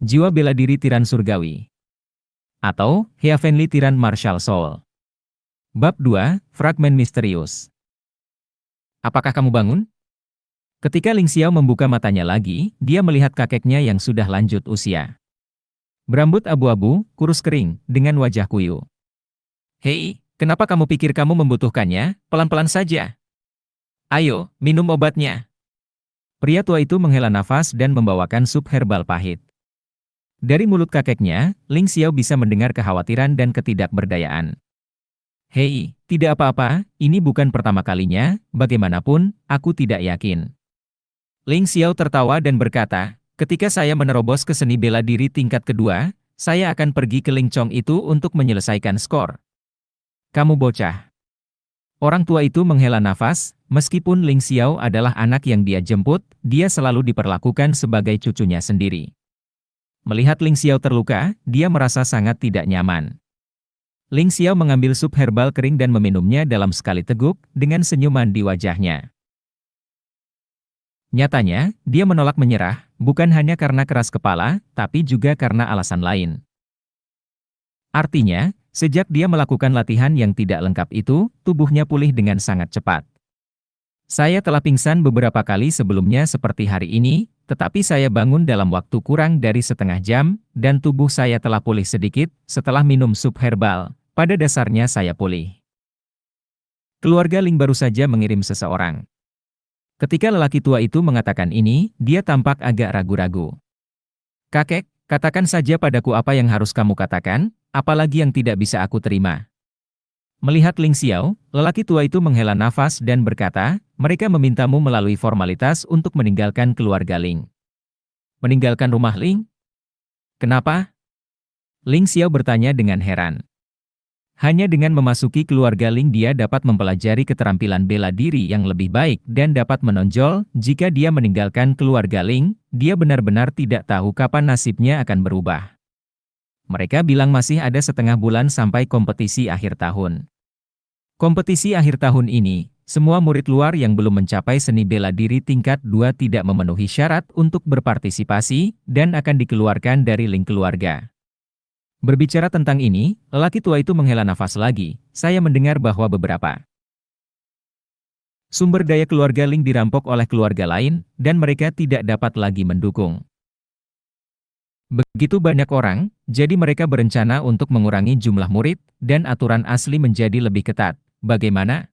Jiwa bela diri tiran surgawi. Atau, Heavenly Tyran Martial Soul. Bab 2, Fragmen Misterius. Apakah kamu bangun? Ketika Ling Xiao membuka matanya lagi, dia melihat kakeknya yang sudah lanjut usia. Berambut abu-abu, kurus kering, dengan wajah kuyu. Hei, kenapa kamu pikir kamu membutuhkannya? Pelan-pelan saja. Ayo, minum obatnya. Pria tua itu menghela nafas dan membawakan sup herbal pahit. Dari mulut kakeknya, Ling Xiao bisa mendengar kekhawatiran dan ketidakberdayaan. Hei, tidak apa-apa, ini bukan pertama kalinya, bagaimanapun, aku tidak yakin. Ling Xiao tertawa dan berkata, ketika saya menerobos ke seni bela diri tingkat kedua, saya akan pergi ke Ling Chong itu untuk menyelesaikan skor. Kamu bocah. Orang tua itu menghela nafas, meskipun Ling Xiao adalah anak yang dia jemput, dia selalu diperlakukan sebagai cucunya sendiri. Melihat Ling Xiao terluka, dia merasa sangat tidak nyaman. Ling Xiao mengambil sup herbal kering dan meminumnya dalam sekali teguk, dengan senyuman di wajahnya. Nyatanya, dia menolak menyerah, bukan hanya karena keras kepala, tapi juga karena alasan lain. Artinya, sejak dia melakukan latihan yang tidak lengkap itu, tubuhnya pulih dengan sangat cepat. Saya telah pingsan beberapa kali sebelumnya seperti hari ini, tetapi saya bangun dalam waktu kurang dari setengah jam, dan tubuh saya telah pulih sedikit setelah minum sup herbal. Pada dasarnya saya pulih. Keluarga Ling baru saja mengirim seseorang. Ketika lelaki tua itu mengatakan ini, dia tampak agak ragu-ragu. Kakek, katakan saja padaku apa yang harus kamu katakan, apalagi yang tidak bisa aku terima. Melihat Ling Xiao, lelaki tua itu menghela nafas dan berkata, mereka memintamu melalui formalitas untuk meninggalkan keluarga Ling. Meninggalkan rumah Ling? Kenapa? Ling Xiao bertanya dengan heran. Hanya dengan memasuki keluarga Ling dia dapat mempelajari keterampilan bela diri yang lebih baik dan dapat menonjol. Jika dia meninggalkan keluarga Ling, dia benar-benar tidak tahu kapan nasibnya akan berubah. Mereka bilang masih ada setengah bulan sampai kompetisi akhir tahun. Kompetisi akhir tahun ini, semua murid luar yang belum mencapai seni bela diri tingkat 2 tidak memenuhi syarat untuk berpartisipasi dan akan dikeluarkan dari Ling keluarga. Berbicara tentang ini, lelaki tua itu menghela nafas lagi. Saya mendengar bahwa beberapa sumber daya keluarga Ling dirampok oleh keluarga lain, dan mereka tidak dapat lagi mendukung. Begitu banyak orang, jadi mereka berencana untuk mengurangi jumlah murid, dan aturan asli menjadi lebih ketat. Bagaimana?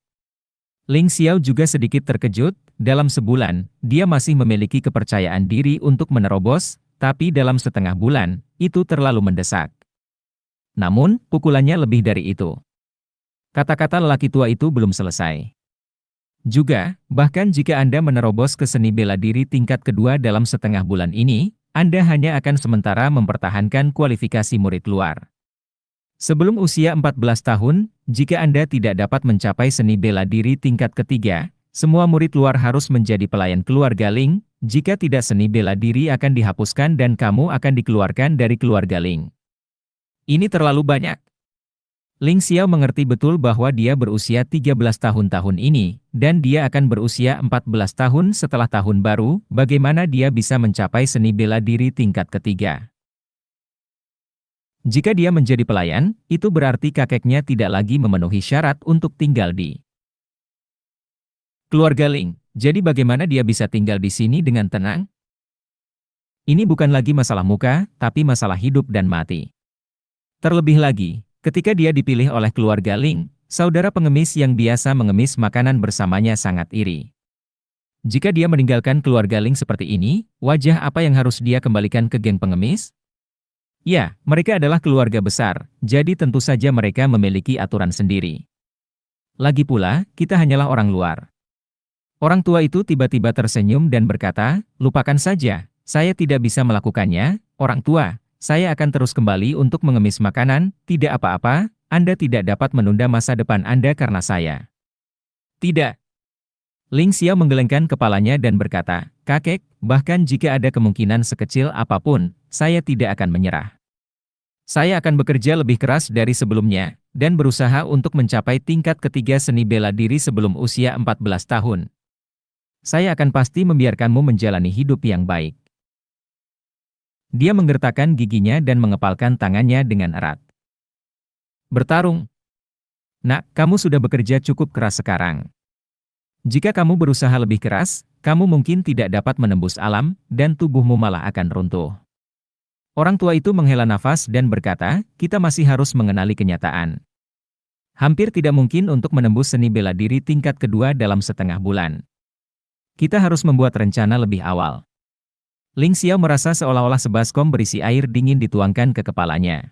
Ling Xiao juga sedikit terkejut, dalam sebulan, dia masih memiliki kepercayaan diri untuk menerobos, tapi dalam setengah bulan, itu terlalu mendesak. Namun, pukulannya lebih dari itu. Kata-kata lelaki tua itu belum selesai. Juga, bahkan jika Anda menerobos ke seni bela diri tingkat kedua dalam setengah bulan ini, Anda hanya akan sementara mempertahankan kualifikasi murid luar. Sebelum usia 14 tahun, jika Anda tidak dapat mencapai seni bela diri tingkat ketiga, semua murid luar harus menjadi pelayan keluarga Ling. Jika tidak, seni bela diri akan dihapuskan dan kamu akan dikeluarkan dari keluarga Ling. Ini terlalu banyak. Ling Xiao mengerti betul bahwa dia berusia 13 tahun ini, dan dia akan berusia 14 tahun setelah tahun baru. Bagaimana dia bisa mencapai seni bela diri tingkat ketiga? Jika dia menjadi pelayan, itu berarti kakeknya tidak lagi memenuhi syarat untuk tinggal di keluarga Ling. Jadi bagaimana dia bisa tinggal di sini dengan tenang? Ini bukan lagi masalah muka, tapi masalah hidup dan mati. Terlebih lagi, ketika dia dipilih oleh keluarga Ling, saudara pengemis yang biasa mengemis makanan bersamanya sangat iri. Jika dia meninggalkan keluarga Ling seperti ini, wajah apa yang harus dia kembalikan ke geng pengemis? Ya, mereka adalah keluarga besar, jadi tentu saja mereka memiliki aturan sendiri. Lagi pula, kita hanyalah orang luar. Orang tua itu tiba-tiba tersenyum dan berkata, lupakan saja, saya tidak bisa melakukannya, orang tua. Saya akan terus kembali untuk mengemis makanan, tidak apa-apa, Anda tidak dapat menunda masa depan Anda karena saya. Tidak. Ling Xiao menggelengkan kepalanya dan berkata, kakek, bahkan jika ada kemungkinan sekecil apapun, saya tidak akan menyerah. Saya akan bekerja lebih keras dari sebelumnya, dan berusaha untuk mencapai tingkat ketiga seni bela diri sebelum usia 14 tahun. Saya akan pasti membiarkanmu menjalani hidup yang baik. Dia menggertakkan giginya dan mengepalkan tangannya dengan erat. Bertarung. Nak, kamu sudah bekerja cukup keras sekarang. Jika kamu berusaha lebih keras, kamu mungkin tidak dapat menembus alam, dan tubuhmu malah akan runtuh. Orang tua itu menghela nafas dan berkata, kita masih harus mengenali kenyataan. Hampir tidak mungkin untuk menembus seni bela diri tingkat kedua dalam setengah bulan. Kita harus membuat rencana lebih awal. Ling Xiao merasa seolah-olah sebaskom berisi air dingin dituangkan ke kepalanya.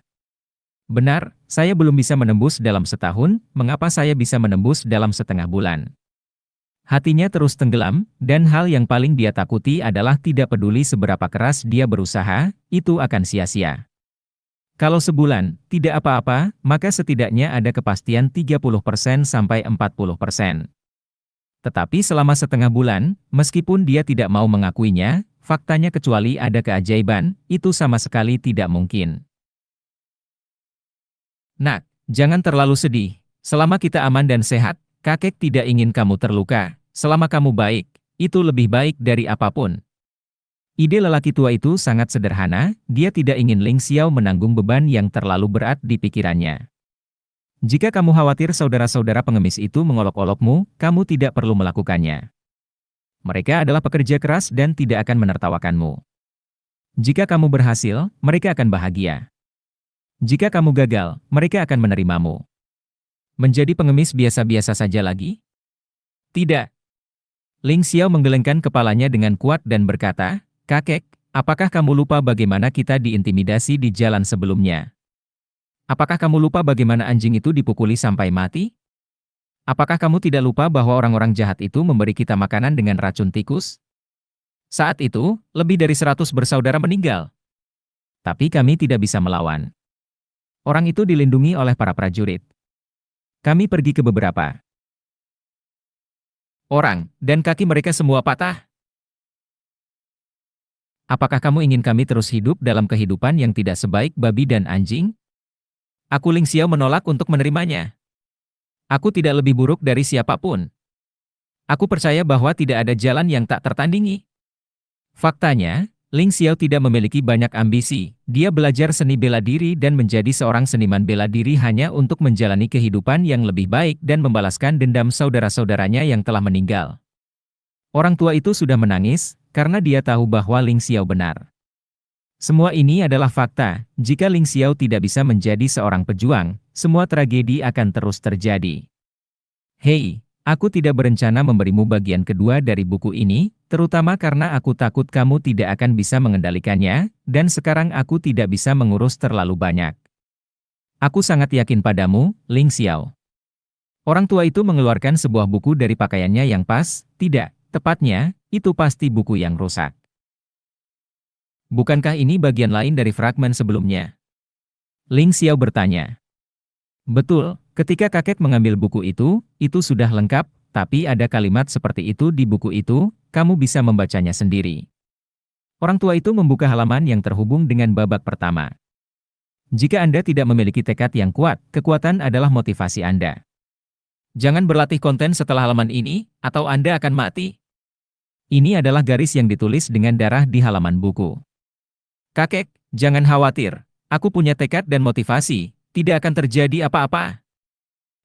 Benar, saya belum bisa menembus dalam setahun, mengapa saya bisa menembus dalam setengah bulan? Hatinya terus tenggelam, dan hal yang paling dia takuti adalah tidak peduli seberapa keras dia berusaha, itu akan sia-sia. Kalau sebulan, tidak apa-apa, maka setidaknya ada kepastian 30% sampai 40%. Tetapi selama setengah bulan, meskipun dia tidak mau mengakuinya, faktanya kecuali ada keajaiban, itu sama sekali tidak mungkin. Nak, jangan terlalu sedih. Selama kita aman dan sehat, kakek tidak ingin kamu terluka. Selama kamu baik, itu lebih baik dari apapun. Ide lelaki tua itu sangat sederhana, dia tidak ingin Ling Xiao menanggung beban yang terlalu berat di pikirannya. Jika kamu khawatir saudara-saudara pengemis itu mengolok-olokmu, kamu tidak perlu melakukannya. Mereka adalah pekerja keras dan tidak akan menertawakanmu. Jika kamu berhasil, mereka akan bahagia. Jika kamu gagal, mereka akan menerimamu. Menjadi pengemis biasa-biasa saja lagi? Tidak. Ling Xiao menggelengkan kepalanya dengan kuat dan berkata, kakek, apakah kamu lupa bagaimana kita diintimidasi di jalan sebelumnya? Apakah kamu lupa bagaimana anjing itu dipukuli sampai mati? Apakah kamu tidak lupa bahwa orang-orang jahat itu memberi kita makanan dengan racun tikus? Saat itu, lebih dari 100 bersaudara meninggal. Tapi kami tidak bisa melawan. Orang itu dilindungi oleh para prajurit. Kami pergi ke beberapa orang, dan kaki mereka semua patah. Apakah kamu ingin kami terus hidup dalam kehidupan yang tidak sebaik babi dan anjing? Aku Ling Xiao menolak untuk menerimanya. Aku tidak lebih buruk dari siapapun. Aku percaya bahwa tidak ada jalan yang tak tertandingi. Faktanya, Ling Xiao tidak memiliki banyak ambisi. Dia belajar seni bela diri dan menjadi seorang seniman bela diri hanya untuk menjalani kehidupan yang lebih baik dan membalaskan dendam saudara-saudaranya yang telah meninggal. Orang tua itu sudah menangis, karena dia tahu bahwa Ling Xiao benar. Semua ini adalah fakta. Jika Ling Xiao tidak bisa menjadi seorang pejuang, semua tragedi akan terus terjadi. Hei, aku tidak berencana memberimu bagian kedua dari buku ini, terutama karena aku takut kamu tidak akan bisa mengendalikannya, dan sekarang aku tidak bisa mengurus terlalu banyak. Aku sangat yakin padamu, Ling Xiao. Orang tua itu mengeluarkan sebuah buku dari pakaiannya yang pas, tidak, tepatnya, itu pasti buku yang rusak. Bukankah ini bagian lain dari fragmen sebelumnya? Ling Xiao bertanya. Betul, ketika kakek mengambil buku itu sudah lengkap, tapi ada kalimat seperti itu di buku itu, kamu bisa membacanya sendiri. Orang tua itu membuka halaman yang terhubung dengan babak pertama. Jika Anda tidak memiliki tekad yang kuat, kekuatan adalah motivasi Anda. Jangan berlatih konten setelah halaman ini, atau Anda akan mati. Ini adalah garis yang ditulis dengan darah di halaman buku. Kakek, jangan khawatir. Aku punya tekad dan motivasi, tidak akan terjadi apa-apa.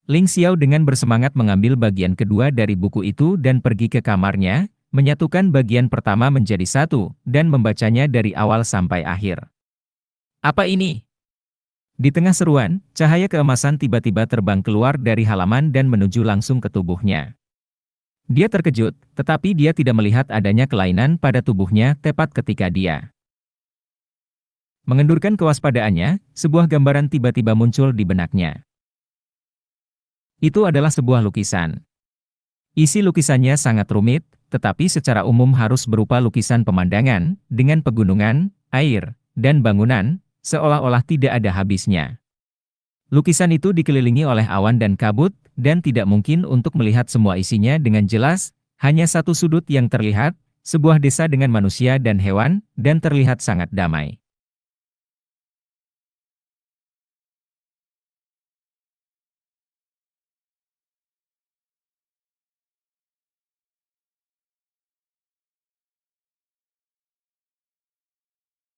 Ling Xiao dengan bersemangat mengambil bagian kedua dari buku itu dan pergi ke kamarnya, menyatukan bagian pertama menjadi satu, dan membacanya dari awal sampai akhir. Apa ini? Di tengah seruan, cahaya keemasan tiba-tiba terbang keluar dari halaman dan menuju langsung ke tubuhnya. Dia terkejut, tetapi dia tidak melihat adanya kelainan pada tubuhnya tepat ketika dia mengendurkan kewaspadaannya, sebuah gambaran tiba-tiba muncul di benaknya. Itu adalah sebuah lukisan. Isi lukisannya sangat rumit, tetapi secara umum harus berupa lukisan pemandangan, dengan pegunungan, air, dan bangunan, seolah-olah tidak ada habisnya. Lukisan itu dikelilingi oleh awan dan kabut, dan tidak mungkin untuk melihat semua isinya dengan jelas, hanya satu sudut yang terlihat, sebuah desa dengan manusia dan hewan, dan terlihat sangat damai.